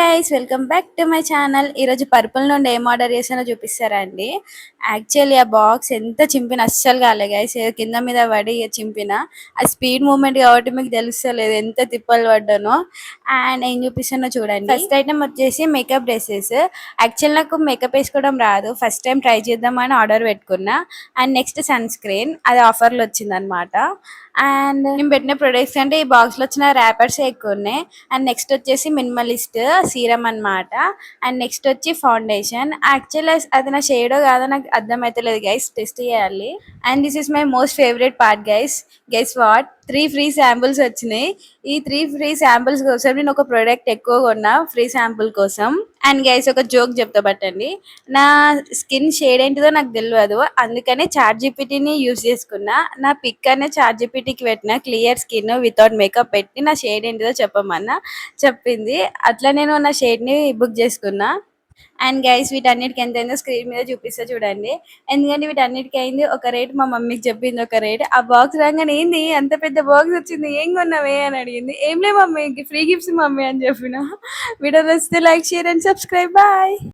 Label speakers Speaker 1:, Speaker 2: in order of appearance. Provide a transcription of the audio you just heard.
Speaker 1: Guys, welcome back to my channel. ఈరోజు purple నుండి ఏం ఆర్డర్ చేసానో చూపిస్తారా అండి. యాక్చువల్లీ ఆ బాక్స్ ఎంత చింపిన అస్సలు కాలే గైస్, ఏదో కింద మీద పడి చింపిన. ఆ స్పీడ్ మూమెంట్ కాబట్టి మీకు తెలుస్తలేదు ఎంత తిప్పలు పడ్డానో. అండ్ ఏం చూపిస్తానో చూడండి. ఫస్ట్ ఐటమ్ వచ్చేసి మేకప్ డ్రెస్సెస్. యాక్చువల్ నాకు మేకప్ వేసుకోవడం రాదు, ఫస్ట్ టైం ట్రై చేద్దామని ఆర్డర్ పెట్టుకున్నా. అండ్ నెక్స్ట్ సన్ స్క్రీన్, అది ఆఫర్లో వచ్చిందనమాట. అండ్ నేను పెట్టిన ప్రొడక్ట్స్ కంటే ఈ బాక్స్లో వచ్చిన ర్యాపర్స్ ఎక్కువ ఉన్నాయి. అండ్ నెక్స్ట్ వచ్చేసి మినిమలిస్ట్ సీరం అన్నమాట. అండ్ నెక్స్ట్ వచ్చి ఫౌండేషన్. యాక్చువల్ అది నా షేడో కాదో నాకు అర్థమైతలేదు గైస్, టెస్ట్ చేయాలి. And this is my most favourite part guys. Guys what, 3 free samples వచ్చినాయి. ఈ 3 ఫ్రీ శాంపుల్స్ కోసం నేను ఒక ప్రోడక్ట్ ఎక్కువ కొన్నా ఫ్రీ శాంపుల్ కోసం. అండ్ గైస్ ఒక జోక్ చెప్తా పట్టండి. నా స్కిన్ షేడ్ ఏంటిదో నాకు తెలియదు, అందుకనే చాట్ జీపీటీని యూజ్ చేసుకున్నా. నా పిక్ అనే చాట్ జీపీటీకి పెట్టిన క్లియర్ స్కిన్ వితౌట్ మేకప్ పెట్టి నా షేడ్ ఏంటిదో చెప్పమన్నా, చెప్పింది. అట్లా నేను నా షేడ్ని బుక్ చేసుకున్నా. అండ్ గైస్ వీటన్నిటికి ఎంత అయిందో స్క్రీన్ మీద చూపిస్తా చూడండి. ఎందుకంటే వీటన్నిటికి అయింది ఒక రేట్, మా మమ్మీకి చెప్పింది ఒక రేట్. ఆ బాక్స్ రాగానే ఏంది అంత పెద్ద బాక్స్ వచ్చింది, ఏం కొన్నావే అని అడిగింది. ఏం లే మమ్మీ, ఫ్రీ గిఫ్ట్స్ మమ్మీ అని చెప్పిన. వీడియో నచ్చితే like, share and subscribe. Bye.